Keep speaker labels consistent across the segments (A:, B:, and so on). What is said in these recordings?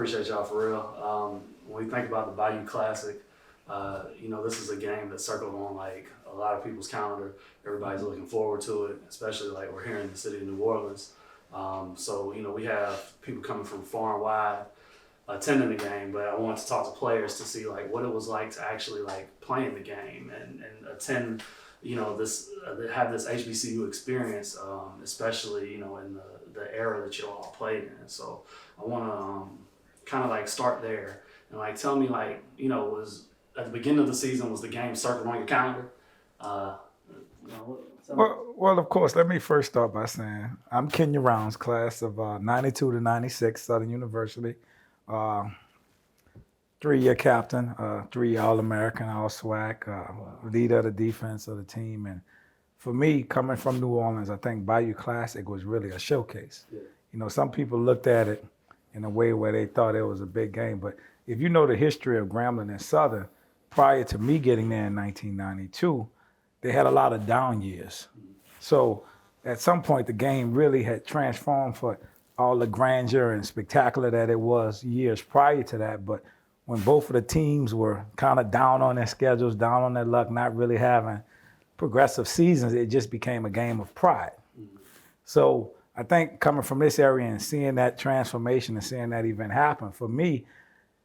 A: appreciate y'all for real. When we think about the Bayou Classic, this is a game that's circled on like a lot of people's calendar. Everybody's looking forward to it, especially like we're here in the city of New Orleans. We have people coming from far and wide attending the game, but I wanted to talk to players to see like what it was like to actually like play in the game and attend, have this HBCU experience, especially, in the era that you all played in. So I want to kind of like start there and like tell me like, was at the beginning of the season, was the game circled on your calendar?
B: Well, of course, let me first start by saying I'm Kenya Rounds, class of 92 to 96, Southern University. 3-year captain, 3-year All-American, All-SWAC, leader of the defense of the team. And for me, coming from New Orleans, I think Bayou Classic was really a showcase. Yeah. Some people looked at it in a way where they thought it was a big game. But if you know the history of Grambling and Southern, prior to me getting there in 1992, they had a lot of down years. So at some point, the game really had transformed for all the grandeur and spectacular that it was years prior to that. But when both of the teams were kind of down on their schedules, down on their luck, not really having progressive seasons, it just became a game of pride. So I think coming from this area and seeing that transformation and seeing that event happen, for me,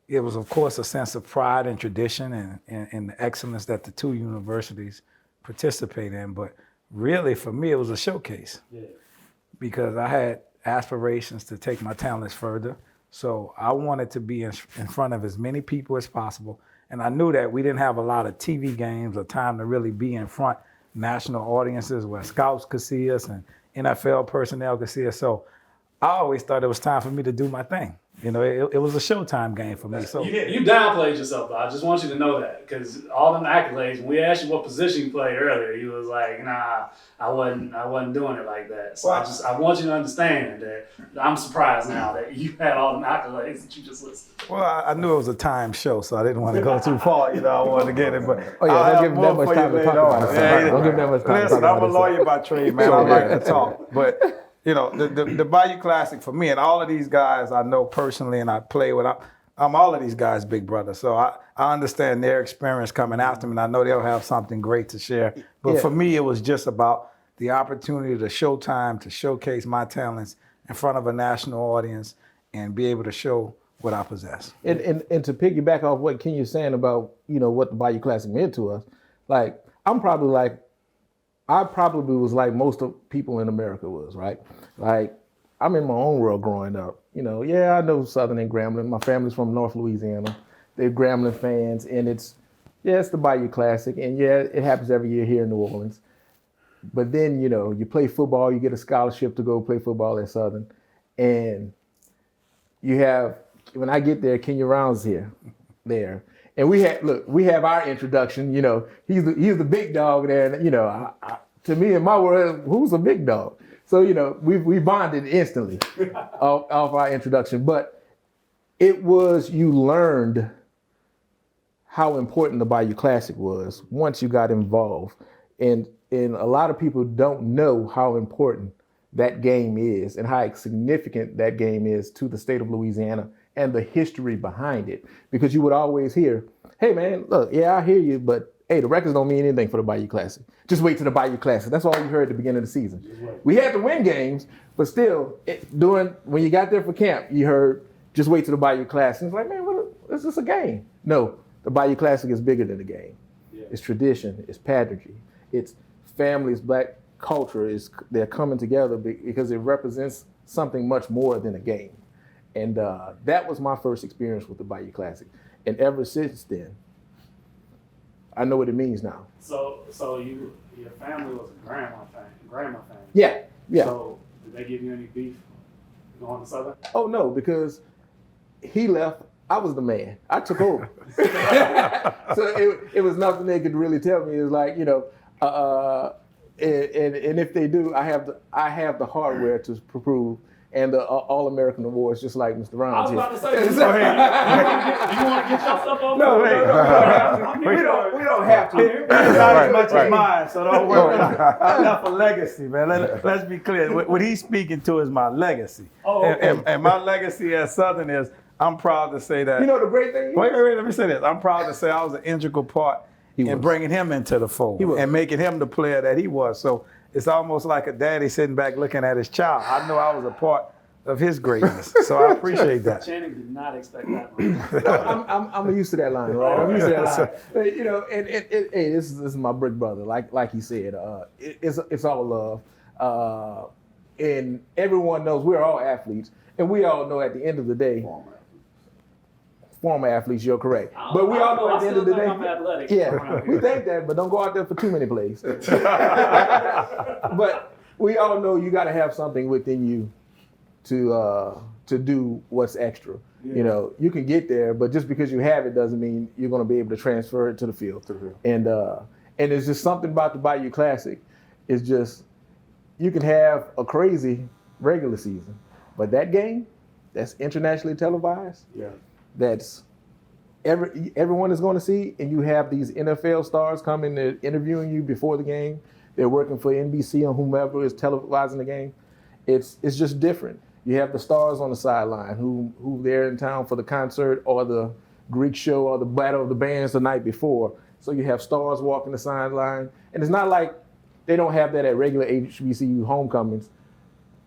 B: it was, of course, a sense of pride and tradition and the excellence that the two universities participate in. But really, for me, it was a showcase because I had aspirations to take my talents further. So I wanted to be in front of as many people as possible. And I knew that we didn't have a lot of TV games or time to really be in front national audiences where scouts could see us and NFL personnel could see us. So I always thought it was time for me to do my thing. It was a showtime game for me. So
A: you downplayed yourself, though. I just want you to know that because all them accolades. When we asked you what position you played earlier, you was like, "Nah, I wasn't doing it like that." So I want you to understand that I'm surprised now that you had all them accolades that you just listed.
B: Well, I knew it was a time show, so I didn't want to go too far. I wanted to get it, but
C: don't give him that much time to talk about it. Don't give him that much time.
B: Listen, I'm a lawyer by trade, man. I like to talk, but. The Bayou Classic for me, and all of these guys I know personally and I play with, I'm all of these guys' big brother. So I understand their experience coming after me, and I know they'll have something great to share. But for me, it was just about the opportunity to showcase my talents in front of a national audience and be able to show what I possess.
C: And to piggyback off what Kenya's saying about, what the Bayou Classic meant to us, like, I probably was like most of people in America was, right? Like, I'm in my own world growing up. I know Southern and Grambling. My family's from North Louisiana. They're Grambling fans, and it's the Bayou Classic, and it happens every year here in New Orleans. But then, you play football, you get a scholarship to go play football at Southern, and when I get there, Kenya Rounds there. And we have our introduction. He's the big dog there. And to me, in my world, who's a big dog? So we bonded instantly off our introduction. But it was, you learned how important the Bayou Classic was once you got involved, and a lot of people don't know how important that game is and how significant that game is to the state of Louisiana and the history behind it. Because you would always hear, "Hey man, look, I hear you, but hey, the records don't mean anything for the Bayou Classic. Just wait till the Bayou Classic." That's all you heard at the beginning of the season. We had to win games, but still, when you got there for camp, you heard, "Just wait till the Bayou Classic." It's like, man, is this a game? No, the Bayou Classic is bigger than a game. It's tradition, it's pageantry, it's families, Black culture. They're coming together because it represents something much more than a game. And that was my first experience with the Bayou Classic. And ever since then, I know what it means now.
A: So your family was a grandma family?
C: Yeah.
A: So did they give you any beef going to Southern?
C: Oh, no, because he left, I was the man. I took over. So it was nothing they could really tell me. It was like, and if they do, I have the hardware to prove, and the All-American awards, just like Mr. Rounds.
A: I was about to say, you want to get your stuff over?
B: No,
C: we don't have to.
B: It's not as much as mine, so don't worry. I left a legacy, man. Let's be clear. What he's speaking to is my legacy.
C: Oh, okay.
B: And my legacy at Southern is I'm proud to say that.
C: You know the great thing?
B: Wait, let me say this. I'm proud to say I was an integral part in bringing him into the fold and making him the player that he was. So it's almost like a daddy sitting back looking at his child. I know I was a part of his greatness, so I appreciate that.
A: Channing did not expect that.
C: I'm used to that line, right? I'm used to that line. You know, and hey, this is my brick brother. Like he said, it's all love, and everyone knows we're all athletes, and we all know at the end of the day. Former athletes, you're correct. But we all know at the end of the day.
A: I'm athletic.
C: Yeah, we think that, but don't go out there for too many plays. But we all know you got to have something within you to do what's extra. Yeah. You know, you can get there, but just because you have it doesn't mean you're going to be able to transfer it to the field. And there's just something about the Bayou Classic. It's just you can have a crazy regular season, but that game that's internationally televised. Yeah. That's everyone is going to see, and you have these NFL stars coming, they're interviewing you before the game. They're working for NBC or whomever is televising the game. It's just different. You have the stars on the sideline who they're in town for the concert or the Greek show or the Battle of the Bands the night before. So you have stars walking the sideline, and it's not like they don't have that at regular HBCU homecomings.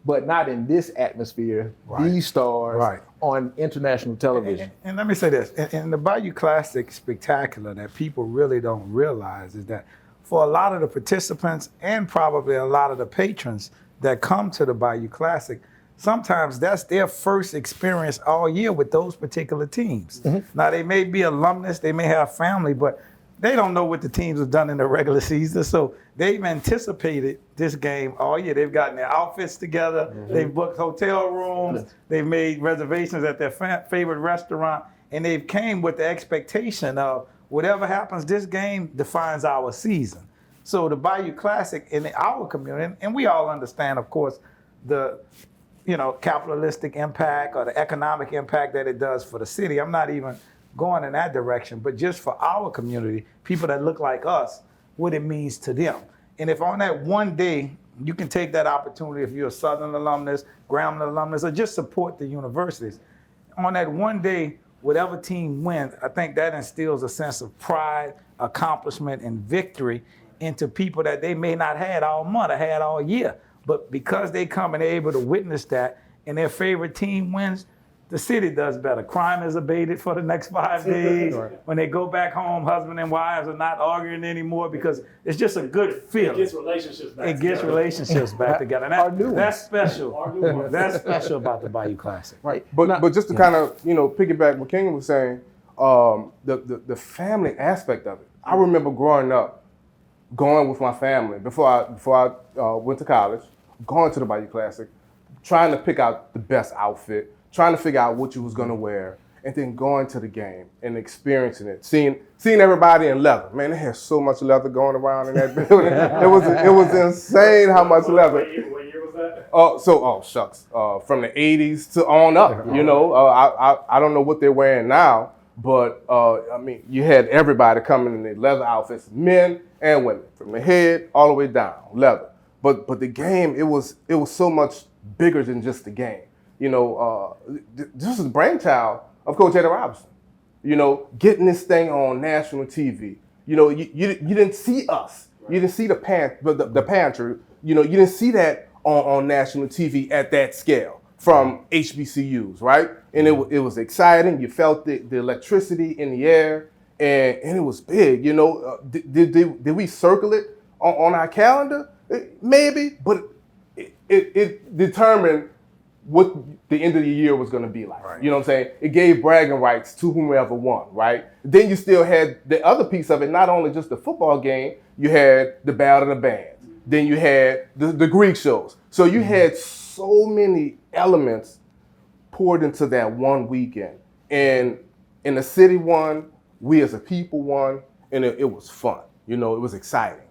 C: But not in this atmosphere. Right. These stars on international television.
B: And let me say this: in the Bayou Classic spectacular, that people really don't realize is that for a lot of the participants and probably a lot of the patrons that come to the Bayou Classic, sometimes that's their first experience all year with those particular teams. Mm-hmm. Now they may be alumnus, they may have family, but they don't know what the teams have done in the regular season, so they've anticipated this game all year. They've gotten their outfits together, they've booked hotel rooms, they've made reservations at their favorite restaurant, and they've came with the expectation of whatever happens, this game defines our season. So the Bayou Classic in our community, and we all understand, of course, the capitalistic impact or the economic impact that it does for the city. I'm not even going in that direction, but just for our community, people that look like us, what it means to them. And if on that one day, you can take that opportunity if you're a Southern alumnus, Grambling alumnus, or just support the universities. On that one day, whatever team wins, I think that instills a sense of pride, accomplishment, and victory into people that they may not had all month or had all year. But because they come and they're able to witness that and their favorite team wins, the city does better. Crime is abated for the next 5 days. When they go back home, husband and wives are not arguing anymore because it's just a good feeling.
A: It gets relationships back together.
B: It gets relationships back together. And that's special. That's special about the Bayou Classic.
D: Right. But just to kind of, piggyback what King was saying, the family aspect of it. I remember growing up, going with my family before I went to college, going to the Bayou Classic, trying to pick out the best outfit, trying to figure out what you was gonna wear, and then going to the game and experiencing it, seeing everybody in leather. Man, they had so much leather going around in that building. It was insane how much leather.
A: What year was that?
D: Shucks, from the '80s to on up. I don't know what they're wearing now, but you had everybody coming in their leather outfits, men and women, from the head all the way down, leather. But the game, it was so much bigger than just the game. This is the brainchild of Coach Eddie Robinson. Getting this thing on national TV. You didn't see us. Right. You didn't see the pantry. You didn't see that on national TV at that scale from HBCUs, right? And it was exciting. You felt the electricity in the air, and it was big. Did we circle it on our calendar? Maybe, but it determined what the end of the year was going to be like. Right. You know what I'm saying? It gave bragging rights to whomever won, right? Then you still had the other piece of it, not only just the football game, you had the Battle of the Bands. Then you had the Greek shows. So you had so many elements poured into that one weekend. And the city won, we as a people won, and it was fun. It was exciting.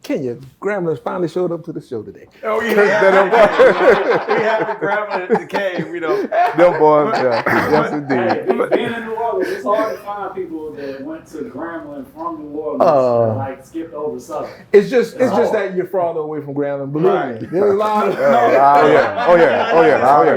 C: Kenya, Grambling finally showed up to the show today.
B: Oh, yeah. We have the Grambling at the cave,
D: Them boys, yeah. Yes, indeed.
A: Hey, being in New Orleans, it's hard to find people that went to Grambling from New Orleans and skipped over Southern.
C: It's just that you're farther away from Grambling. Believe me, there's a lot of.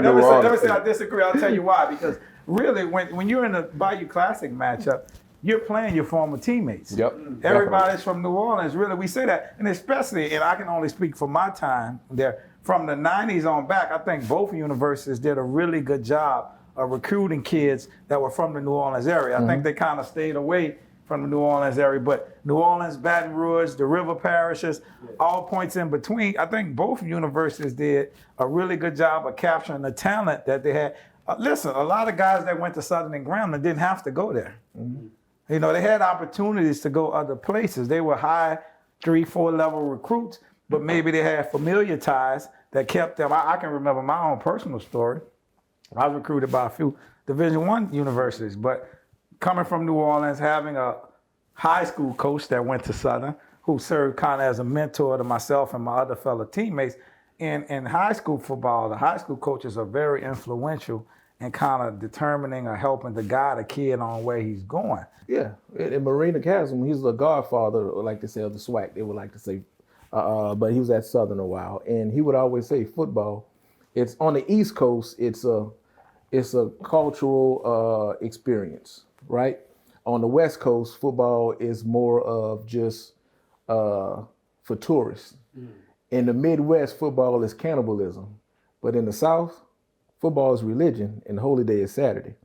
B: Let me say I disagree. I'll tell you why. Because really, when you're in the Bayou Classic matchup, you're playing your former teammates.
C: Yep.
B: Everybody's from New Orleans, really. We say that. And especially, and I can only speak for my time there, from the 90s on back, I think both universities did a really good job of recruiting kids that were from the New Orleans area. I think they kind of stayed away from the New Orleans area, but New Orleans, Baton Rouge, the river parishes, all points in between, I think both universities did a really good job of capturing the talent that they had. Listen, a lot of guys that went to Southern and Grambling didn't have to go there. You know, they had opportunities to go other places. They were high 3-4 level recruits, but maybe they had familiar ties that kept them. I can remember my own personal story. I was recruited by a few Division I universities, but coming from New Orleans, having a high school coach that went to Southern, who served kind of as a mentor to myself and my other fellow teammates. In high school football, the high school coaches are very influential in kind of determining or helping to guide a kid on where he's going.
C: Yeah, in Marina Chasm, he's the godfather, like they say, of the SWAC, they would like to say. But he was at Southern a while, and he would always say football, it's on the East Coast, it's a cultural experience, right? On the West Coast, football is more of just for tourists. In the Midwest, football is cannibalism. But in the South, football is religion, and holy day is Saturday.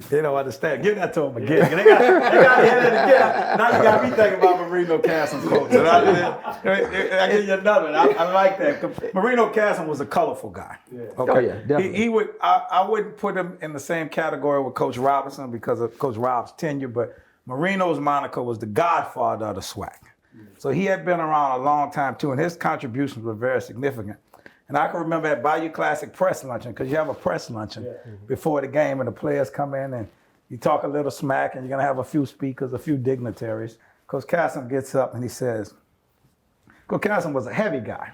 B: They don't understand. Give that to them again. They got to hear that again. Now you got me thinking about Marino Cassim's coach. And I give you another one. I like that. Marino Cassim was a colorful guy.
C: Yeah.
B: Okay.
C: Oh, yeah, definitely.
B: He would. I wouldn't put him in the same category with Coach Robinson because of Coach Rob's tenure, but Marino's moniker was the godfather of the SWAC. So he had been around a long time too, and his contributions were very significant. And I can remember at Bayou Classic press luncheon, because you have a press luncheon before the game, and the players come in and you talk a little smack, and you're gonna have a few speakers, a few dignitaries. Coach Cassim gets up and he says, Coach Cassim was a heavy guy,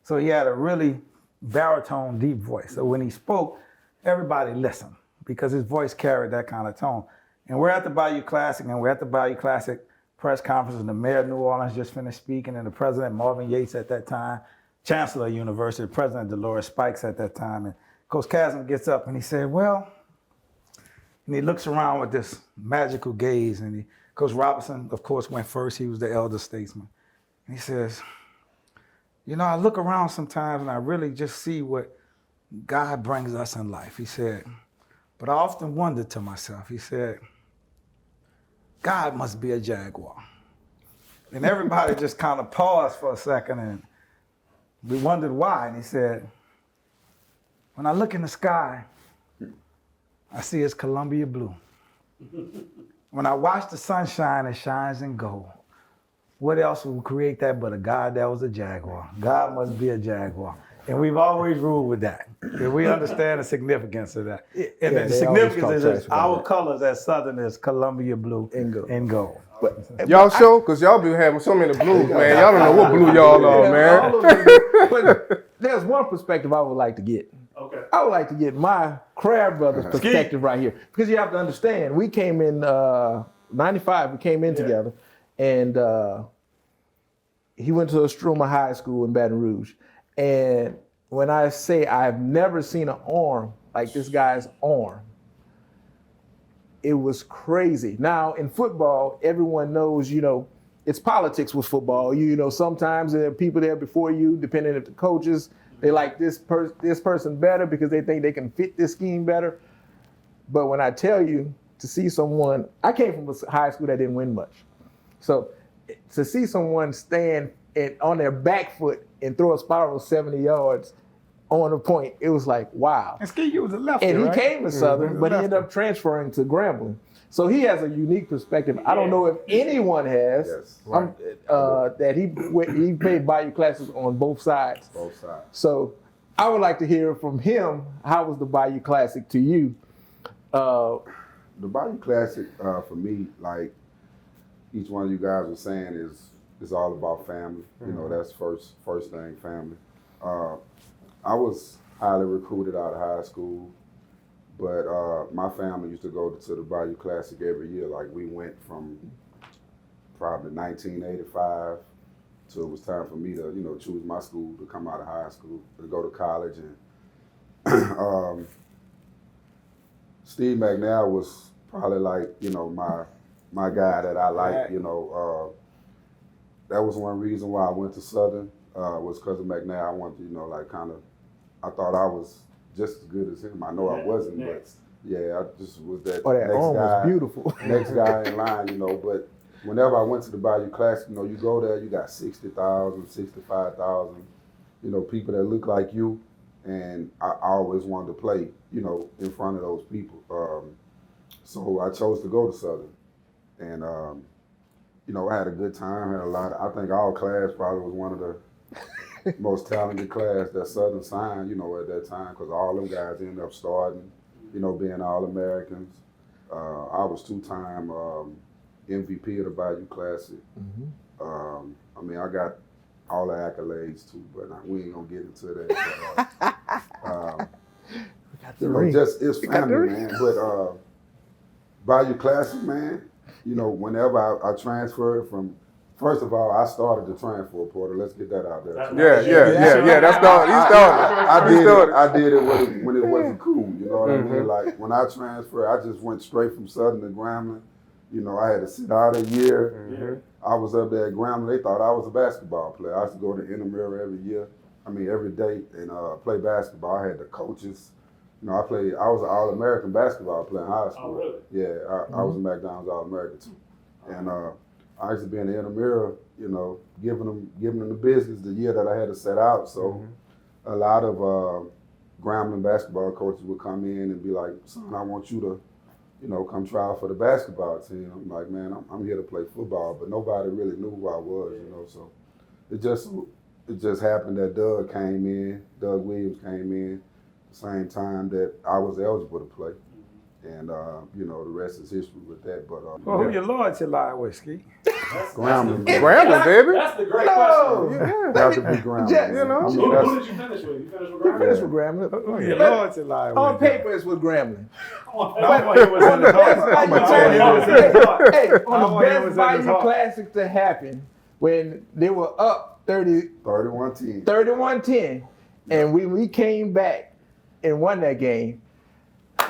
B: so he had a really baritone, deep voice. So when he spoke, everybody listened because his voice carried that kind of tone. And we're at the Bayou Classic, and we're at the Bayou Classic press conference, and the mayor of New Orleans just finished speaking, and the president, Marvin Yates at that time, Chancellor of the University, President Dolores Spikes at that time, and Coach Cassim gets up and he said, well, and he looks around with this magical gaze, and Coach Robinson, of course, went first. He was the elder statesman. And he says, you know, I look around sometimes and I really just see what God brings us in life. He said, but I often wonder to myself, he said, God must be a Jaguar. And everybody just kind of paused for a second, and we wondered why. And he said, when I look in the sky, I see it's Columbia blue. When I watch the sunshine, it shines in gold. What else would create that but a God that was a Jaguar? God must be a Jaguar. And we've always ruled with that. And we understand the significance of that. And the significance is our colors at Southern is Columbia blue and gold.
C: But
D: Y'all sure? Because y'all be having so many blues, man. Y'all don't know what blue y'all are, man.
C: But there's one perspective I would like to get.
A: Okay.
C: I would like to get my Crab Brothers perspective right here. Because you have to understand, we came in 95, we came in together, and he went to Estroma High School in Baton Rouge. And when I say I've never seen an arm like this guy's arm, it was crazy. Now, in football, everyone knows, you know, it's politics with football. You know, sometimes there are people there before you, depending on the coaches, they like this person better because they think they can fit this scheme better. But when I tell you to see someone, I came from a high school that didn't win much. So to see someone stand on their back foot and throw a spiral 70 yards on a point, it was like, wow.
B: And Ski, you was a lefty,
C: And he
B: right?
C: came to Southern, but he ended up transferring to Grambling. So he has a unique perspective. I don't know if anyone has.
E: Yes, right.
C: That he played Bayou Classic on both sides.
E: Both sides.
C: So I would like to hear from him, how was the Bayou Classic to you?
E: The Bayou Classic, for me, like each one of you guys was saying, is all about family. You know, that's first thing, family. I was highly recruited out of high school, but my family used to go to the Bayou Classic every year. Like we went from probably 1985 till it was time for me to, you know, choose my school to come out of high school, to go to college. And Steve McNair was probably like, my guy that I like,
C: Right.
E: that was one reason why I went to Southern, was because of McNair. I wanted to, I thought I was just as good as him. I know I wasn't, but yeah, I just was that
C: Oh, that
E: next
C: arm
E: guy.
C: was beautiful.
E: Next guy in line, but whenever I went to the Bayou Classic, you go there, you got 60,000, 65,000, people that look like you, and I always wanted to play, in front of those people. So I chose to go to Southern, and I had a good time. Had a lot. I think our class probably was one of the most talented class that Southern signed, at that time, because all them guys ended up starting, being All-Americans. I was two-time MVP of the Bayou Classic.
C: Mm-hmm.
E: I got all the accolades too, but we ain't gonna get into that. Just it's family, man. But Bayou Classic, man. Whenever I transferred from. First of all, I started the transfer portal. Let's get that out there.
D: Yeah. That's he started.
E: I did it when it wasn't cool. You know what I mean? Like when I transferred, I just went straight from Southern to Grambling. I had to sit out a year. I was up there at Grambling. They thought I was a basketball player. I used to go to Intramural every day, and play basketball. I had the coaches. I was an All-American basketball player in high school.
A: Oh, really?
E: Yeah, I was a McDonald's All-American too. And I used to be in the Intramural, giving them the business the year that I had to set out. So a lot of Grambling basketball coaches would come in and be like, son, I want you to, come try out for the basketball team. I'm like, man, I'm here to play football, but nobody really knew who I was, so it just happened that Doug Williams came in the same time that I was eligible to play. And, the rest is history with that. But
B: who your loyalty lie with, Ski?
E: Grambling, baby.
D: Grambling, baby.
A: That's the great question.
E: Yeah, have to be Grambling.
C: Yes.
A: Who did you finish with? You finished with
C: He
A: Grambling?
C: finished with Grambling.
B: Who your loyalty lie with?
C: On paper, it's with Grambling.
B: It was in the
C: Hey,
B: I
C: on
B: want
C: the
B: it
C: best
B: was in
C: Bayou
B: his heart.
C: Classic to happen, when they were up
E: 31-10.
C: 31-10, and we came back and won that game.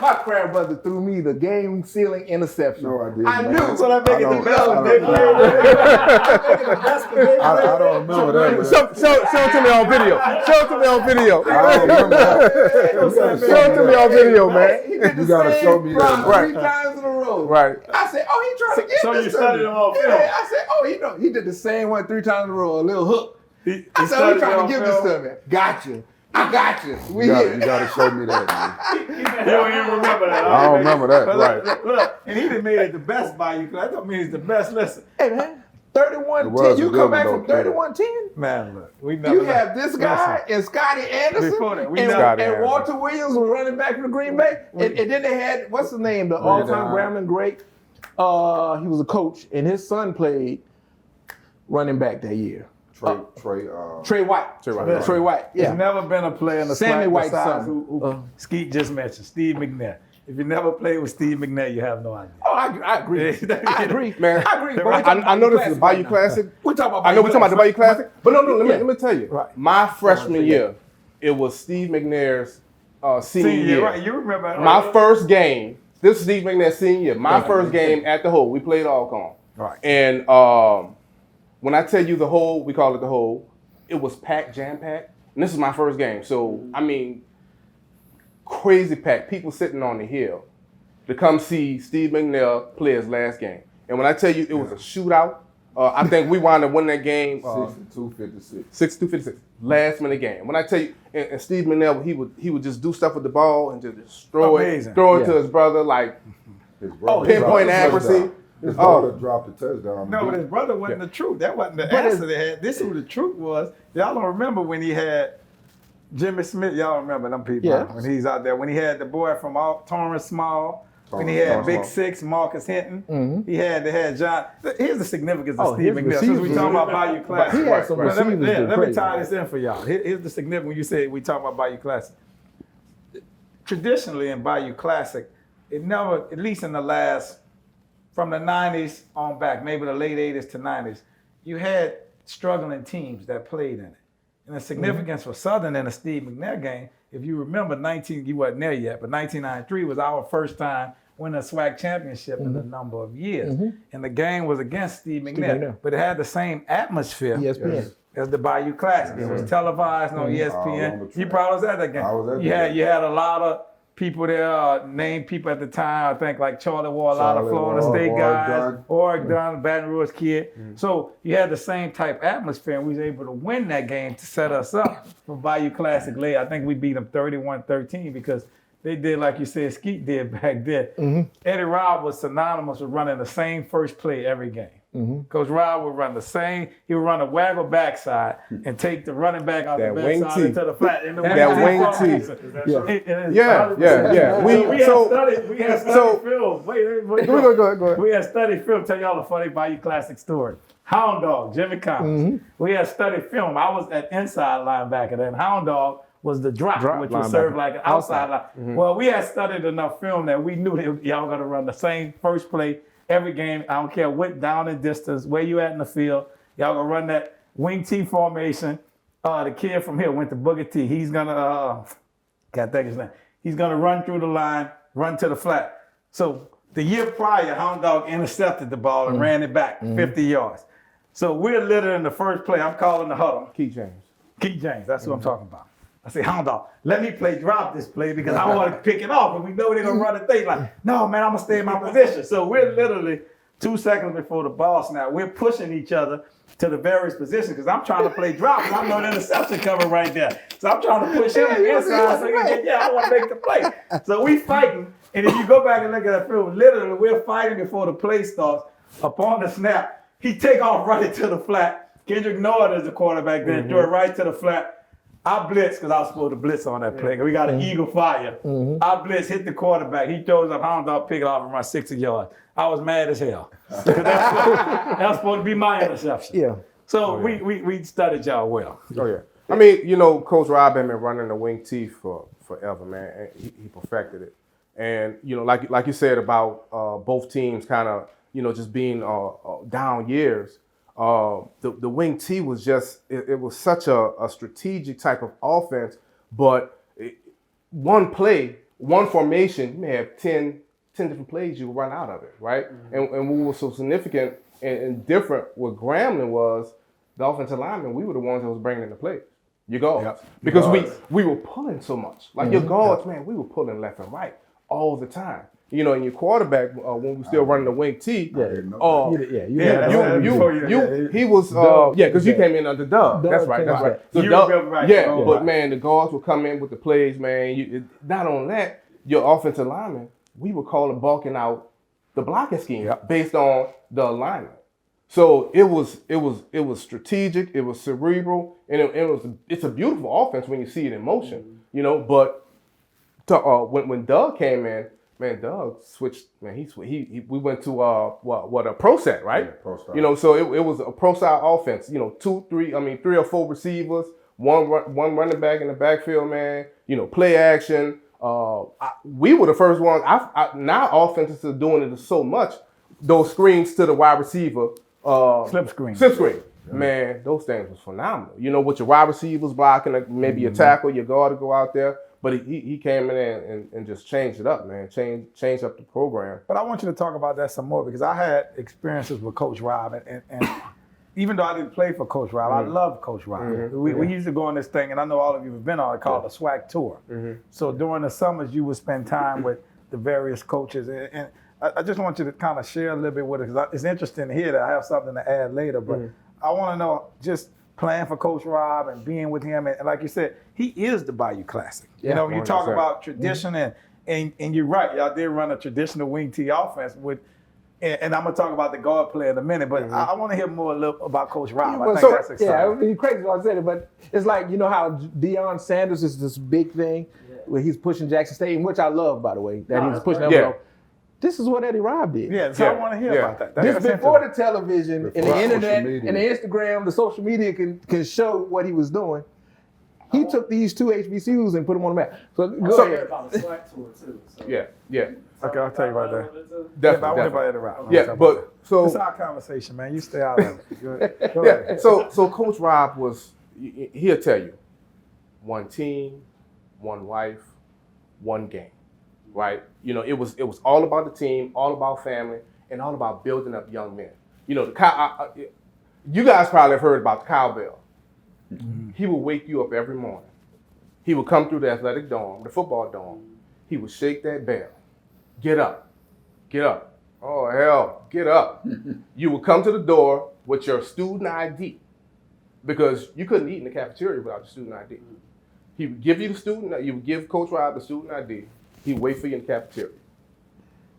C: My crab brother threw me the game-sealing interception.
E: No, I didn't.
C: I
E: man.
C: knew.
B: So that make it the best
E: I
B: big
E: I don't remember that. Man.
D: Show it to me on video. Show it to me on video.
E: I don't remember that.
D: Show it to me on video, man.
C: He did the
E: You gotta
C: same
E: show me that,
C: prop
D: right.
C: 3 times in a row.
D: Right.
C: I said, oh, he trying to get
A: So
C: this
A: you
C: to
A: studied
C: me.
A: him on film?
C: Yeah, I said, oh, he did the same one 3 times in a row, a little hook.
B: He
C: I said, oh, he
B: studied
C: trying
B: on
C: to give this
B: film.
C: to me. Got you. I got you. We
E: You
C: here.
E: gotta show me that, man.
A: You don't even remember that.
E: I don't remember that.
B: But
E: Right.
B: look, and he done made it the best Bayou Classic. That don't mean it's the best. Listen,
C: Hey, man.
E: It
C: 31-10.
E: was
C: You
E: a
C: come
E: good
C: back
E: one,
C: from
E: though,
C: 31-10.
B: man, look, we never.
C: You have this guy and Scotty Anderson
B: Before that, we
C: and,
B: never-
D: Scotty
C: and
D: Anderson.
C: Walter Williams was running back from Green Bay. And then they had, what's the name, the all-time Grambling great? He was a coach, and his son played running back that year.
E: Trey
C: White. Trey White, yeah.
B: There's never been a player in the
C: Sammy
B: swag
C: White's
B: besides
C: son.
B: who Skeet just mentioned, Steve McNair. If you never played with Steve McNair, you have no idea.
C: Oh, I agree. I agree.
D: Man,
C: I agree. But we're talking
D: I know
C: about
D: this is
C: Classic
D: Bayou
C: right now.
D: Classic.
C: We're talking about
D: I know we're talking about the Bayou Classic, but no, let me tell you.
C: Right.
D: My freshman year, it was Steve McNair's senior year.
B: Right? You remember
D: My first game, this is Steve McNair's senior year. My first game at the Hole, we played Alcon.
B: Right.
D: And when I tell you the Hole, we call it the Hole, it was packed, jam-packed. And this is my first game. So, I mean, crazy packed. People sitting on the hill to come see Steve McNair play his last game. And when I tell you it was a shootout, I think we wound up winning that game
E: 62-56.
D: 62-56. Last minute game. When I tell you, and Steve McNair, he would just do stuff with the ball and just throw
B: Amazing.
D: it to his brother, like
E: His brother
D: pinpoint
E: dropped the
D: accuracy.
E: touchdown. His brother dropped the touchdown.
B: No, but his brother wasn't the truth. That wasn't the answer they had. This is who the truth was. Y'all don't remember when he had Jimmy Smith. Y'all remember them people
C: Yeah.
B: when he's out there. When he had the boy from Torrance Small. When he had
E: Torrance
B: Big
E: Small.
B: Six, Marcus Hinton.
C: Mm-hmm.
B: They had John. Here's the significance of
C: Oh,
B: Steve
C: his
B: McNair. Since we
C: receivers-
B: talking about Bayou Classic.
C: He had some
B: Well, let me
C: receivers do
B: let me
C: crazy.
B: tie this in for y'all. Here's the significance when you say we talk about Bayou Classic. Traditionally in Bayou Classic, it never, at least in the last, from the 90s on back, maybe the late 80s to 90s, you had struggling teams that played in it. And the significance for Southern in the Steve McNair game if you remember, you wasn't there yet, but 1993 was our first time winning a SWAC championship in a number of years. And the game was against Steve McNair, but it had the same atmosphere as the Bayou Classic. It was televised on ESPN. You probably was at that game.
E: I was at
B: you had a lot of people there, named people at the time. I think like Charlie Ward, a lot of Florida State guys, Oregon, Baton Rouge kid. So you had the same type atmosphere, and we was able to win that game to set us up for Bayou Classic later. I think we beat them 31-13 because they did, like you said, Skeet did back then. Eddie Robb was synonymous with running the same first play every game. Coach Robb would run the same. He would run a waggle backside and take the running back out the backside into the flat.
D: That wing tee. Yeah.
B: We had studied film. Wait.
D: Go ahead.
B: We had studied film. Tell y'all a funny Bayou Classic story. Hound Dog, Jimmy Collins. We had studied film. I was at inside linebacker then. Hound Dog was the drop which was served like an outside line. Well, we had studied enough film that we knew that y'all going to run the same first play every game. I don't care what down and distance, where you at in the field. Y'all going to run that wing T formation. The kid from here went to Booger T. He's going to, can't think of his name. He's going to run through the line, run to the flat. So the year prior, Hound Dog intercepted the ball and ran it back 50 yards. So we're literally in the first play. I'm calling the huddle.
D: Keith James,
B: that's who I'm talking about. I say, Hound Dog, let me drop this play because I want to pick it off. And we know they're going to run a thing. Like, no, man, I'm going to stay in my position. So we're literally 2 seconds before the ball snap. We're pushing each other to the various positions because I'm trying to play drop and I know the interception coming right there. So I'm trying to push him inside so he can I want to make the play. So we fighting. And if you go back and look at that film, literally we're fighting before the play starts. Upon the snap, he take off running to the flat. Kendrick Nord is the quarterback there, threw it right to the flat. I blitz because I was supposed to blitz on that play. We got an eagle fire. I blitz, hit the quarterback. He throws up, Hound Dog, pick it off and run 60 yards. I was mad as hell. That was supposed to be my interception. So we studied y'all well.
D: I mean, Coach Robb had been running the wing T for forever, man. And he perfected it. And, like you said about both teams kind of, just being down years. The wing T was just, it was such a strategic type of offense, but one play, one formation, you may have 10 different plays you run out of it, right? And what was so significant and different with Grambling was the offensive linemen, we were the ones that was bringing in the plays. Your guards. Because we were pulling so much. Like your guards, man, we were pulling left and right all the time. And your quarterback, when we were still running the wing T, he was, because you came in under Doug. That's right. So Doug, but man, the guards would come in with the plays, man. Not on that, your offensive lineman, we would call it balking out the blocking scheme based on the alignment. So it was strategic, it was cerebral, and it's a beautiful offense when you see it in motion, But when Doug came in, man, Doug switched. Man, we went to a pro set, right?
E: Yeah, pro style.
D: So it was a pro style offense. 3 or 4 receivers, one running back in the backfield, man. Play action. We were the first ones. Now offenses are doing it so much. Those screens to the wide receiver.
B: Slip screen.
D: Yeah. Man, those things was phenomenal. With your wide receivers blocking, maybe a tackle, your guard to go out there. But he came in and just changed it up, man. Changed up the program.
B: But I want you to talk about that some more because I had experiences with Coach Robb. And even though I didn't play for Coach Robb, I love Coach Robb. We used to go on this thing, and I know all of you have been on it, called the SWAC Tour. So during the summers, you would spend time with the various coaches. And I just want you to kind of share a little bit with us because it's interesting to hear that. I have something to add later. But I want to know just playing for Coach Robb and being with him. And like you said, he is the Bayou Classic. You talk about tradition and you're right. Y'all did run a traditional wing T offense with, and I'm going to talk about the guard play in a minute, but I want to hear more about Coach Robb. I think that's exciting.
C: Yeah, it'd be crazy if I said it, but it's like, how Deion Sanders is this big thing where he's pushing Jackson State, which I love, by the way, that he's pushing them. This is what Eddie Robb did.
B: I want to hear about that.
C: This before the television and the internet and the Instagram, the social media can show what he was doing. He took these 2 HBCUs and put them on the map. So go ahead.
A: About the SWAC tour too. So.
D: Yeah.
B: Okay, I'll tell you about that.
D: Definitely.
B: I want to Eddie Robb.
D: But so
B: it's our conversation, man. You stay out of it. Go ahead.
D: So Coach Robb he'll tell you, one team, one wife, one game, right? You know, it was all about the team, all about family, and all about building up young men. You know, you guys probably have heard about the cowbell. Mm-hmm. He would wake you up every morning. He would come through the athletic dome, the football dome. He would shake that bell. Get up, get up. Oh, hell, get up. You would come to the door with your student ID because you couldn't eat in the cafeteria without your student ID. He would give you the student, you would give Coach Rob the student ID. He would wait for you in the cafeteria.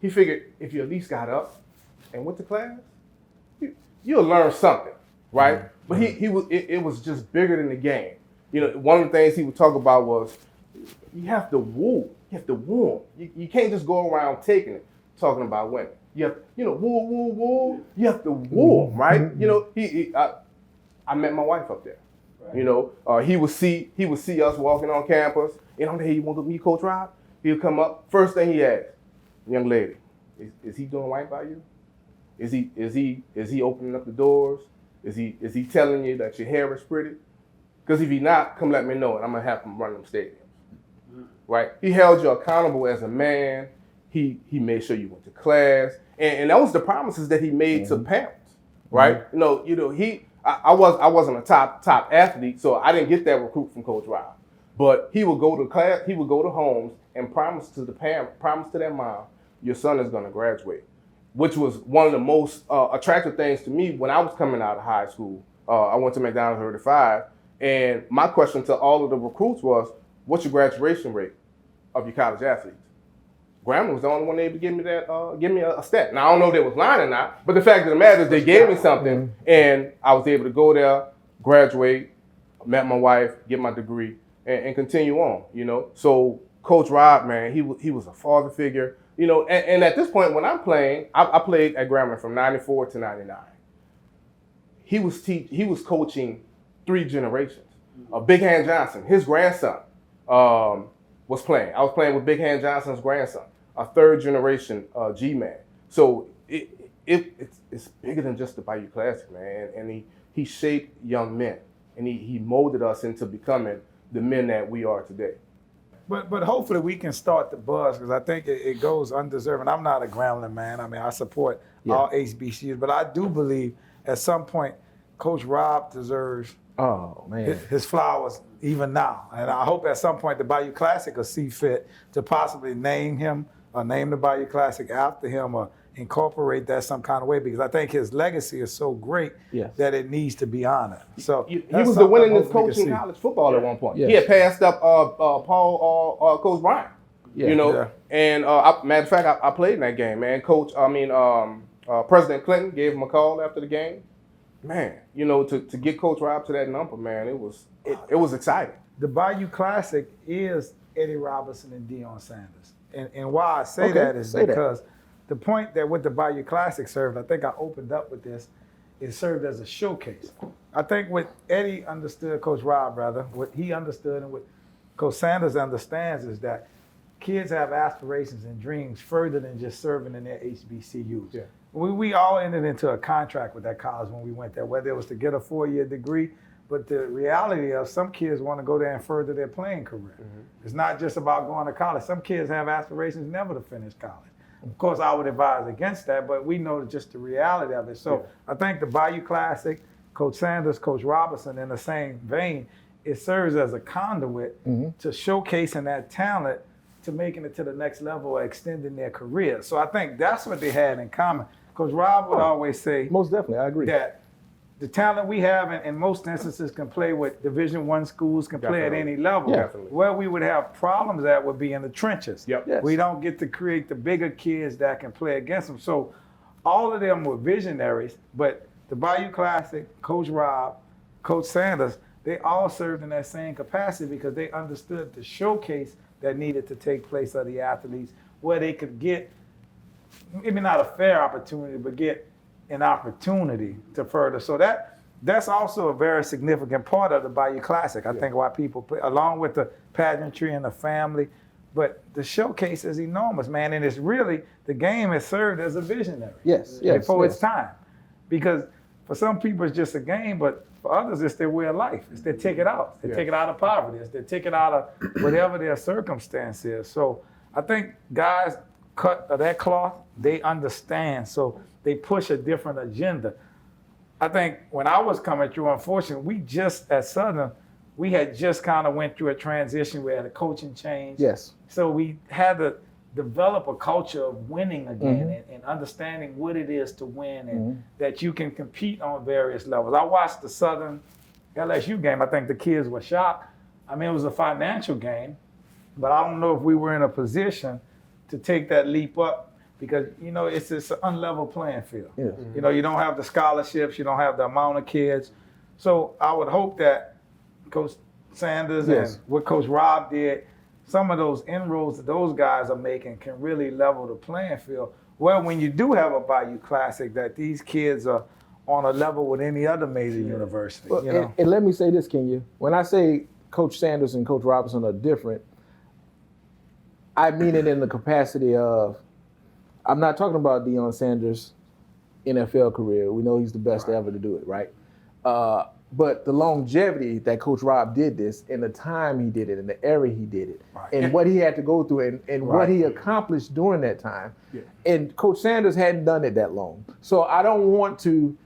D: He figured if you at least got up and went to class, you'll learn something, right? But it was just bigger than the game. You know, one of the things he would talk about was you have to woo. You have to woo. You can't just go around taking it, talking about women. You have, woo, woo, woo. You have to woo, right? You know, I met my wife up there. Right. You know, he would see us walking on campus. You know, hey, you want to meet Coach Rob? He'll come up. First thing he asked, young lady, is he doing right by you? Is he opening up the doors? Is he telling you that your hair is pretty? Because if he not, come let me know, and I'm gonna have him run them stadiums. Right? He held you accountable as a man. He made sure you went to class, and that was the promises that he made to parents. Right? I wasn't a top athlete, so I didn't get that recruit from Coach Rob. But he would go to class, he would go to homes and promise to the parent, promise to their mom, your son is gonna graduate. Which was one of the most attractive things to me when I was coming out of high school. I went to McDonald's 35, and my question to all of the recruits was, what's your graduation rate of your college athletes? Grambling was the only one able to give me a stat. Now, I don't know if they was lying or not, but the fact of the matter is they gave me something, and I was able to go there, graduate, met my wife, get my degree, and continue on, you know? So Coach Rob, man, he was a father figure. You know, and at this point when I'm playing, I played at Grambling from 94 to 99. He was coaching 3 generations. Big Hand Johnson, his grandson, was playing. I was playing with Big Hand Johnson's grandson, a 3rd generation G-man. So it's bigger than just the Bayou Classic, man. And he shaped young men, and he molded us into becoming the men that we are today.
B: But hopefully we can start the buzz, because I think it goes undeserving. I'm not a Grambling man. I mean, I support all HBCUs, but I do believe at some point Coach Rob deserves his flowers even now. And I hope at some point the Bayou Classic will see fit to possibly name him or name the Bayou Classic after him or incorporate that some kind of way, because I think his legacy is so great that it needs to be honored. So
D: he was the winningest coach in college football at one point. He had passed up Coach Bryant. And matter of fact, I played in that game, man. President Clinton gave him a call after the game. Man, to get Coach Rob to that number, man, it was exciting.
B: The Bayou Classic is Eddie Robinson and Deion Sanders, and why I say that is because the point that what the Bayou Classic served, I think I opened up with this, it served as a showcase. I think what Eddie understood, Coach Rob rather, what he understood and what Coach Sanders understands is that kids have aspirations and dreams further than just serving in their HBCUs. Yeah. We all entered into a contract with that college when we went there, whether it was to get a 4-year degree, but the reality of some kids want to go there and further their playing career. Mm-hmm. It's not just about going to college. Some kids have aspirations never to finish college. Of course, I would advise against that, but we know just the reality of it. So I think the Bayou Classic, Coach Sanders, Coach Robinson, in the same vein, it serves as a conduit to showcasing that talent to making it to the next level or extending their career. So I think that's what they had in common. Coach Rob would always say,
C: most definitely, I agree,
B: that the talent we have in most instances can play with Division I schools, can play at any level.
C: Definitely.
B: Where we would have problems at would be in the trenches.
C: Yep. Yes.
B: We don't get to create the bigger kids that can play against them. So all of them were visionaries, but the Bayou Classic, Coach Rob, Coach Sanders, they all served in that same capacity because they understood the showcase that needed to take place of the athletes, where they could get, maybe not a fair opportunity, but get an opportunity to further. So that's also a very significant part of the Bayou Classic. I think why people play, along with the pageantry and the family, but the showcase is enormous, man. And it's really, the game has served as a visionary before its time. Because for some people it's just a game, but for others it's their way of life. It's their ticket out. It's their ticket out of poverty. It's their ticket out of whatever their circumstance is. So I think guys cut of that cloth, they understand. So they push a different agenda. I think when I was coming through, unfortunately, we just at Southern, we had just kind of went through a transition. We had a coaching change.
C: Yes.
B: So we had to develop a culture of winning again and understanding what it is to win and that you can compete on various levels. I watched the Southern LSU game. I think the kids were shocked. I mean, it was a financial game, but I don't know if we were in a position to take that leap up because, you know, it's an unlevel playing field.
C: Yes.
B: You know, you don't have the scholarships, you don't have the amount of kids. So I would hope that Coach Sanders and what Coach Rob did, some of those inroads that those guys are making can really level the playing field. Well, when you do have a Bayou Classic, that these kids are on a level with any other major university.
C: Well,
B: you know?
C: and let me say this, Kenya. When I say Coach Sanders and Coach Robinson are different, I mean it in the capacity of, I'm not talking about Deion Sanders' NFL career. We know he's the best ever to do it, right? But the longevity that Coach Rob did this, and the time he did it, and the era he did it, and what he had to go through, and what he accomplished during that time. Yeah. And Coach Sanders hadn't done it that long. So I don't want to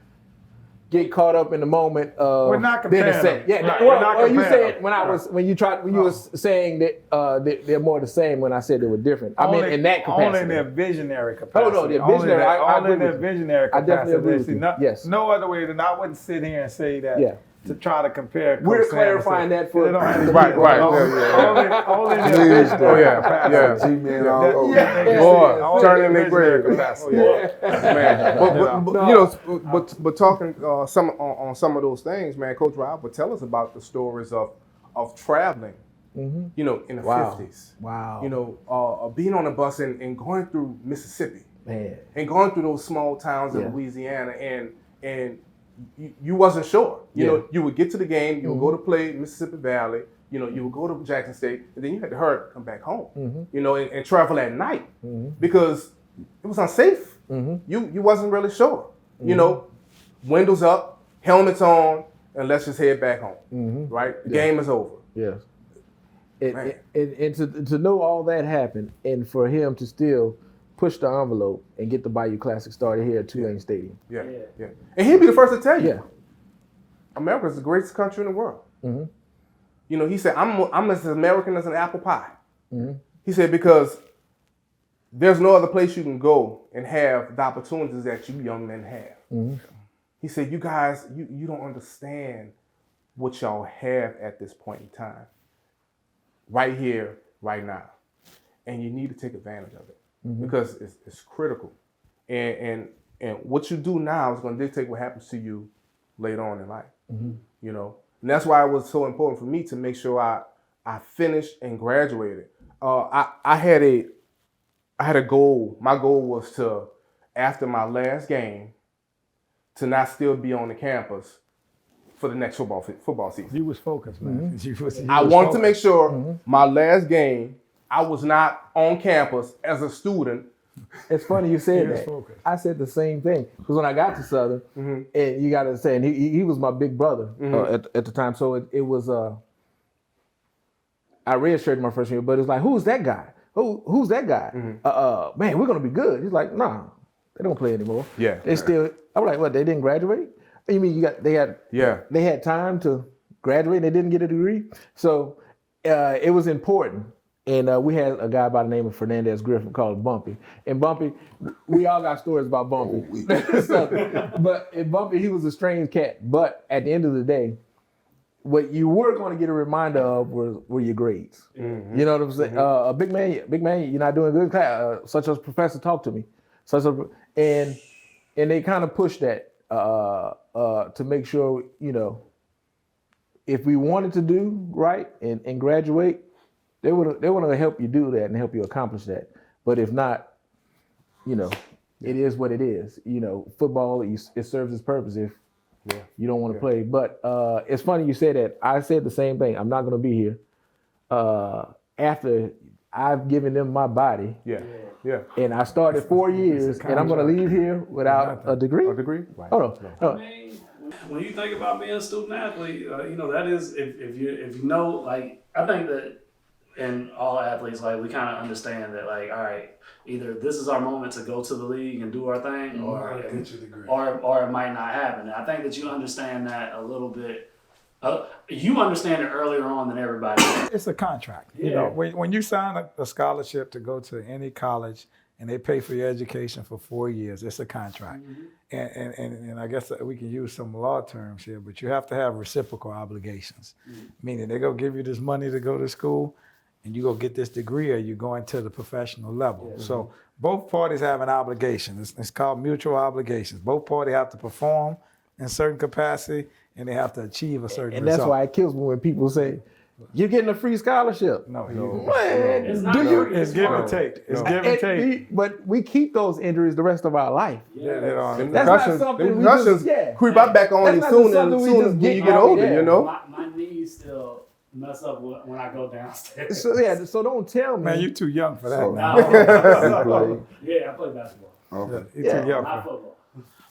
C: get caught up in the moment of.
B: We're not comparing them.
C: Yeah,
B: Right.
C: well, you said when you were saying that they're more the same. When I said they were different, I mean in that capacity.
B: Only in their visionary capacity.
C: Oh no, their visionary.
B: Only in their visionary capacity.
C: I definitely agree with you. Yes.
B: No other way than I wouldn't sit here and say that.
C: Yeah.
B: To try to compare.
C: We're clarifying that for
D: right.
B: Only in their visionary capacity.
E: G-Man all over.
D: Boy, turning their grave. Man, but talking on some of those things, man, Coach Rob would tell us about the stories of traveling, you know, in the 50s.
C: Wow.
D: You know, being on a bus and going through Mississippi,
C: man,
D: and going through those small towns in Louisiana, and you wasn't sure. You know, you would get to the game, you would go to play Mississippi Valley, you know, you would go to Jackson State, and then you had to hurry come back home, you know, and travel at night because it was unsafe. You wasn't really sure. You know, windows up, helmets on, and let's just head back home, right? The game is over.
C: Yes. And to know all that happened, and for him to still push the envelope and get the Bayou Classic started here at Tulane Stadium.
D: Yeah. And he'd be the first to tell you.
C: Yeah.
D: America's the greatest country in the world. You know, he said, I'm as American as an apple pie. He said, because there's no other place you can go and have the opportunities that you young men have. He said, you guys, you don't understand what y'all have at this point in time. Right here, right now. And you need to take advantage of it. Because it's critical, and what you do now is going to dictate what happens to you later on in life. You know, and that's why it was so important for me to make sure I finished and graduated. I had a goal. My goal was to, after my last game, to not still be on the campus for the next football season.
B: You was focused, man.
D: I wanted to make sure my last game, I was not on campus as a student.
C: It's funny you said that. I said the same thing because when I got to Southern, and you got to say, and he was my big brother at the time. So it was I redshirted my freshman year, but it's like, who's that guy? Who's that guy? Man, we're gonna be good. He's like, nah, they don't play anymore.
D: Yeah,
C: they still. I was like, what? They didn't graduate? You mean they had time to graduate and they didn't get a degree? So it was important. And we had a guy by the name of Fernandez Griffin called Bumpy. And Bumpy, we all got stories about Bumpy. But Bumpy, he was a strange cat. But at the end of the day, what you were going to get a reminder of were your grades. You know what I'm saying? A big man, you're not doing good class. Such as professor, talk to me. And they kind of pushed that to make sure, you know, if we wanted to do right and graduate, they want to help you do that and help you accomplish that. But if not, you know, it is what it is. You know, football, it serves its purpose if you don't want to play. But it's funny you said that. I said the same thing. I'm not going to be here after I've given them my body. And I started 4 years, and I'm going to leave here without a degree.
D: A degree?
C: Right. Oh no.
A: When you think about being a student athlete, that is if you know, like, I think that in all athletes, like, we kind of understand that, like, all right, either this is our moment to go to the league and do our thing, or it might not happen. And I think that you understand that a little bit. You understand it earlier on than everybody else.
B: It's a contract. You know, when you sign a scholarship to go to any college and they pay for your education for 4 years, it's a contract. And I guess we can use some law terms here, but you have to have reciprocal obligations, meaning they're going to give you this money to go to school and you go get this degree or you go into the professional level. So both parties have an obligation. It's called mutual obligations. Both parties have to perform in certain capacity and they have to achieve a certain
C: And
B: result.
C: that's why it kills me when people say, you're getting a free scholarship.
B: No.
C: Man,
A: It's
B: It's give and take. It's give and take.
C: But we keep those injuries the rest of our life.
D: Them
C: That's not
D: concussions,
C: something
D: them
C: we just-
D: concussions
C: yeah.
D: creep up back on you
C: That's
D: soon
C: not something we just
D: when
C: get
D: you get
C: out
D: older,
C: there.
D: you know?
A: My knees still mess up when I go downstairs.
C: So don't tell me.
B: Man, you're too young for that,
E: So-
B: man.
A: Yeah, I play basketball,
E: Okay.
B: You're too young
A: not
B: for
A: football.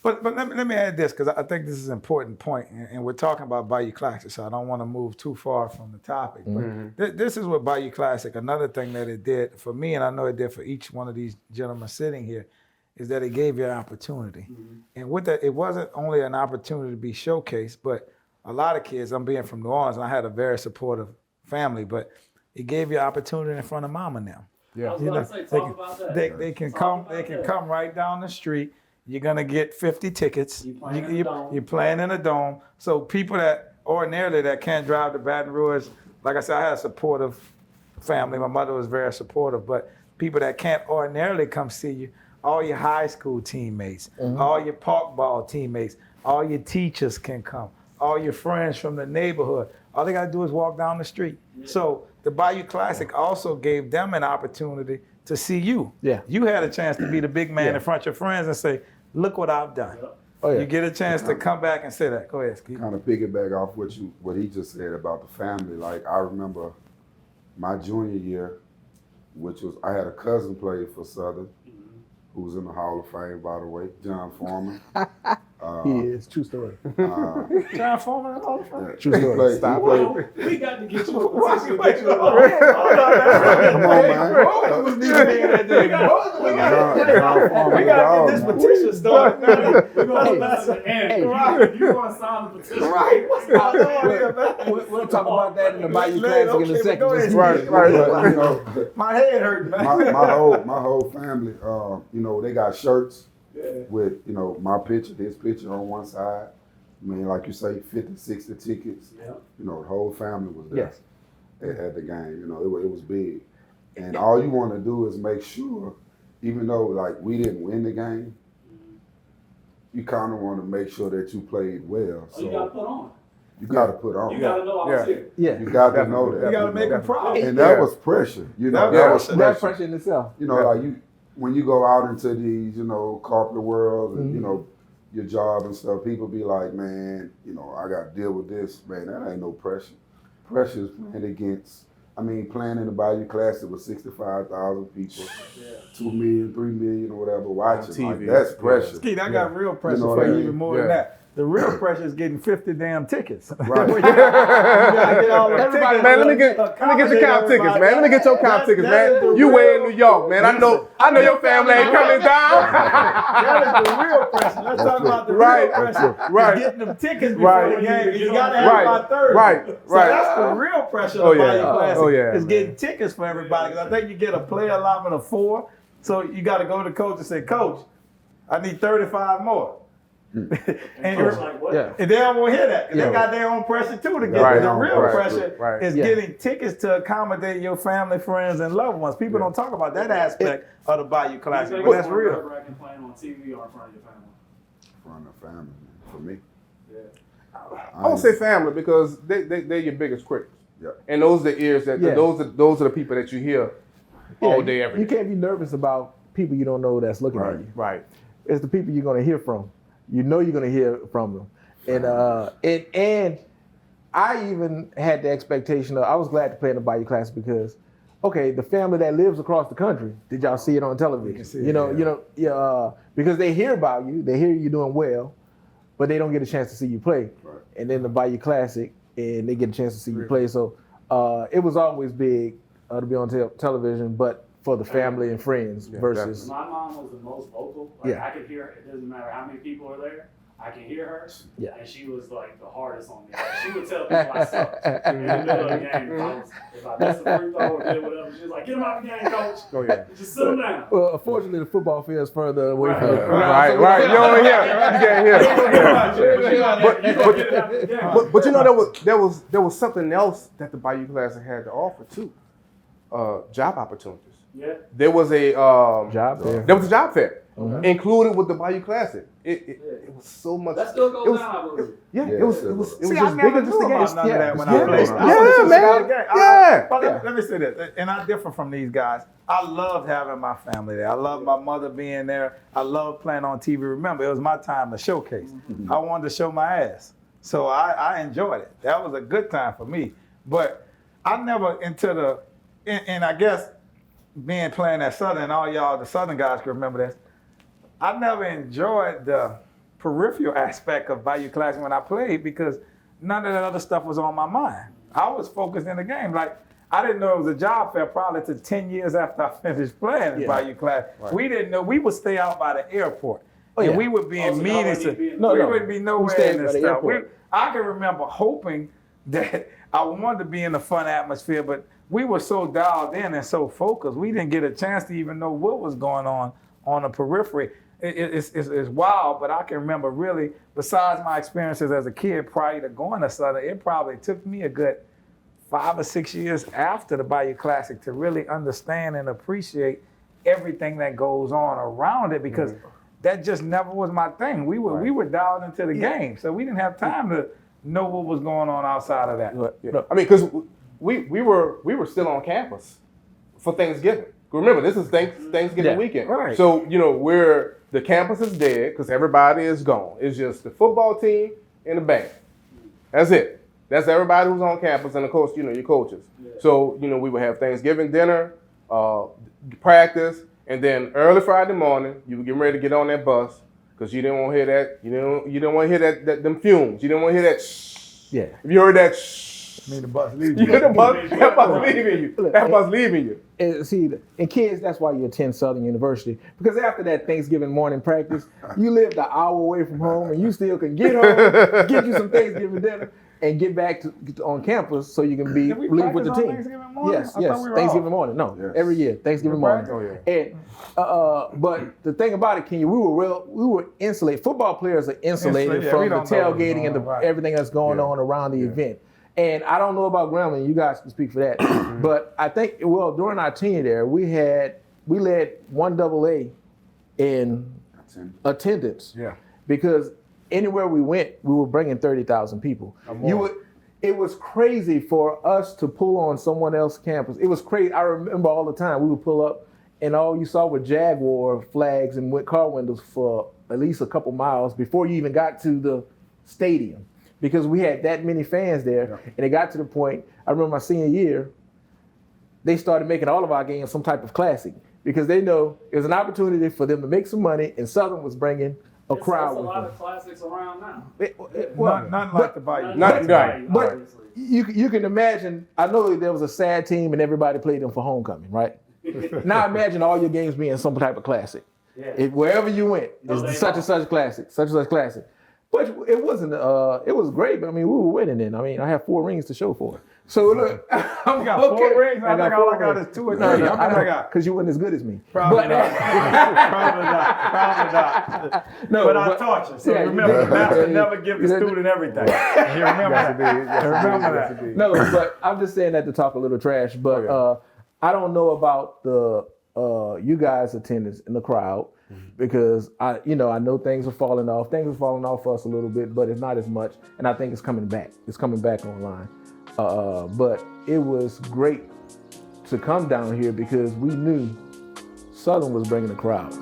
B: But let me add this, because I think this is an important point, and we're talking about Bayou Classic, so I don't want to move too far from the topic. But this is what Bayou Classic, another thing that it did for me, and I know it did for each one of these gentlemen sitting here, is that it gave you an opportunity. And with that, it wasn't only an opportunity to be showcased, but a lot of kids, I'm being from New Orleans, and I had a very supportive family, but it gave you an opportunity in front of mom and them.
A: I was going to say, talk about that.
B: They can come right down the street. You're gonna get 50 tickets. You're playing in a dome. So people that ordinarily that can't drive to Baton Rouge, like I said, I had a supportive family. My mother was very supportive, but people that can't ordinarily come see you, all your high school teammates, all your park ball teammates, all your teachers can come, all your friends from the neighborhood. All they gotta do is walk down the street. So the Bayou Classic also gave them an opportunity to see you.
C: Yeah.
B: You had a chance to be the big man in front of your friends and say, look what I've done.
C: Oh, yeah.
B: You get a chance to come back and say that. Go ahead, Steve.
E: Kind of piggyback off what he just said about the family. Like, I remember my junior year, which was, I had a cousin play for Southern, who was in the Hall of Fame, by the way, John Foreman.
C: He is. True story.
B: John Foreman and all the fun.
C: True story.
A: We got to get you a petition.
E: Come on, man.
B: We gotta get this petition started.
A: We're going to pass the end. Right. You're going to sign the petition.
B: Right. What's going on here, man?
C: We'll talk about that in the Bayou Classic in a second.
B: Go ahead.
E: Right. But, you know,
B: My head hurt, man.
E: my whole family, they got shirts with, my picture, his picture on one side. I mean, like you say, 50, 60 tickets.
A: Yeah.
E: The whole family was there
C: Yes.
E: at the game. It was big. And all you want to do is make sure, even though, like, we didn't win the game, you kind of want to make sure that you played well.
A: So you got to put on.
E: You got to put on.
A: You got to know I was here.
C: Yeah.
E: You got to know that.
B: You gotta make them proud.
E: And that was pressure. That was
C: That pressure in itself.
E: like when you go out into these, corporate world and, your job and stuff, people be like, man, I got to deal with this. Man, that ain't no pressure. Pressure is playing in the Bayou Classic with 65,000 people, 2 million, 3 million or whatever watching.
D: TV.
E: Like, that's pressure.
B: Skeet, I got real pressure
E: You know
B: for
E: what I
B: you
E: mean?
B: even more than
D: Yeah.
B: that. The real pressure is getting 50 damn tickets.
E: Right.
B: You gotta get all the tickets.
D: Man, let me get your count tickets, man. Let me get your count tickets, man. You way in New York, man. I know your family ain't coming down.
B: That is the real pressure. Let's talk about the
D: Right.
B: real pressure.
D: Right.
B: Getting them tickets before
D: Right.
B: the game. You gotta have my third.
D: Right.
B: So
D: Right.
B: that's the real pressure
D: Oh,
B: of the
D: yeah.
B: Bayou Classic.
D: Oh, yeah,
B: is
D: man.
B: getting tickets for everybody. Because I think you get a player allotment of 4. So you got to go to the coach and say, Coach, I need 35 more. and
A: Like, what?
C: Yeah.
B: they don't want to hear that. 'Cause they got their own pressure too to get
D: Right.
B: the real
D: Right.
B: pressure
D: Right.
B: is getting tickets to accommodate your family, friends, and loved ones. People don't talk about that aspect of the Bayou Classic, but that's real.
A: Playing on TV or in front of your family.
E: From the family, man, for me.
D: I don't say family because they're your biggest critics.
E: Yeah.
D: And those are the ears that
C: Yeah.
D: those are the people that you hear all day, every
C: You
D: day.
C: can't be nervous about people you don't know that's looking at you.
D: Right.
C: It's the people you're going to hear from. You know you're going to hear from them. And I even had the expectation of, I was glad to play in the Bayou Classic because, okay, the family that lives across the country, did y'all see it on television?
B: see it,
C: Because they hear about you, they hear you doing well. but they don't get a chance to see you play.
E: Right.
C: And then the Bayou Classic, and they get a chance to see you play. So it was always big to be on television, but for the family and friends versus.
A: My mom was the most vocal. I could hear her. It doesn't matter how many people are there. I can hear her. Yeah. And she was like the hardest on me. She would tell people I sucked in the middle of the game. If I missed a free throw or did whatever, she was like, "Get him out of the game, coach.
D: Oh, yeah.
A: Just sit him down."
C: Well, unfortunately, the football field is further away from the
D: Right. You don't hear. You can't hear. But you know there was something else that the Bayou Classic had to offer too. Job opportunities. Yeah. There was a
C: job fair.
D: There was a job fair included with the Bayou Classic. It was so much.
A: That still goes down, I believe.
D: It was just
B: I
D: bigger
B: never
D: just
B: knew
D: the
B: about
D: game.
B: none of that when I
D: Yeah,
B: played.
D: man.
B: And I differ from these guys. I loved having my family there. I loved my mother being there. I loved playing on TV. Remember, it was my time to showcase. I wanted to show my ass. So I enjoyed it. That was a good time for me. But I never and I guess being playing at Southern, and all y'all, the Southern guys can remember this, I never enjoyed the peripheral aspect of Bayou Classic when I played because none of that other stuff was on my mind. I was focused in the game. Like, I didn't know it was a job fair probably to 10 years after I finished playing in Bayou Classic. Right. We didn't know. We would stay out by the airport. And we would be in meetings. We wouldn't be nowhere in this stuff. I can remember hoping that I wanted to be in a fun atmosphere, but we were so dialed in and so focused, we didn't get a chance to even know what was going on the periphery. It's wild, but I can remember really, besides my experiences as a kid prior to going to Southern, it probably took me a good 5 or 6 years after the Bayou Classic to really understand and appreciate everything that goes on around it because that just never was my thing. We were dialed into the game, so we didn't have time to know what was going on outside of that.
D: I mean, because we were still on campus for Thanksgiving. Remember, this is Thanksgiving weekend.
B: Right.
D: So, the campus is dead because everybody is gone. It's just the football team and the band. That's it. That's everybody who's on campus and, of course, your coaches. Yeah. So, we would have Thanksgiving dinner, practice, and then early Friday morning, you were getting ready to get on that bus because you didn't want to hear that. You didn't want to hear that them fumes. You didn't want to hear that shh. Yeah. If you heard that shh.
B: I mean, the bus leaving
D: you. That bus leaving you. That bus leaving you.
C: And see, and kids, that's why you attend Southern University. Because after that Thanksgiving morning practice, you lived an hour away from home and you still can get home, get you some Thanksgiving dinner, and get back on campus so you can leave with the team.
B: Thanksgiving morning?
C: Yes, Thanksgiving morning. No, every year, Thanksgiving morning.
D: Oh, yeah.
C: And but the thing about it, Kenya, we were insulated. Football players are insulated from the tailgating and everything that's going on around the event. And I don't know about Grambling, you guys can speak for that. But I think, during our tenure there, we led 1AA in attendance. Yeah. Because anywhere we went, we were bringing 30,000 people. It was crazy for us to pull on someone else's campus. It was crazy. I remember all the time we would pull up and all you saw were Jaguar flags and car windows for at least a couple miles before you even got to the stadium. Because we had that many fans there, and it got to the point, I remember my senior year, they started making all of our games some type of classic because they know it was an opportunity for them to make some money, and Southern was bringing a crowd with them.
A: There's a lot of classics around now.
B: None like the Bayou.
C: But you can imagine, I know there was a sad team and everybody played them for homecoming, right? Now imagine all your games being some type of classic. Yeah. Wherever you went, it's such and such classic, such and such classic. But it wasn't. It was great. But I mean, we were winning then. I mean, I have 4 rings to show for it. So look,
B: I got 4 rings. I think all I got is 2 or 3. How many I got?
C: Because you weren't as good as me.
B: Probably not. Probably not. No, but I taught you. So remember, the master never give the student everything. You remember that. Remember that.
C: No, but I'm just saying that to talk a little trash. But I don't know about the you guys' attendance in the crowd. Because I know things are falling off. Things are falling off for us a little bit, but it's not as much. And I think it's coming back. It's coming back online. But it was great to come down here because we knew Southern was bringing the crowd.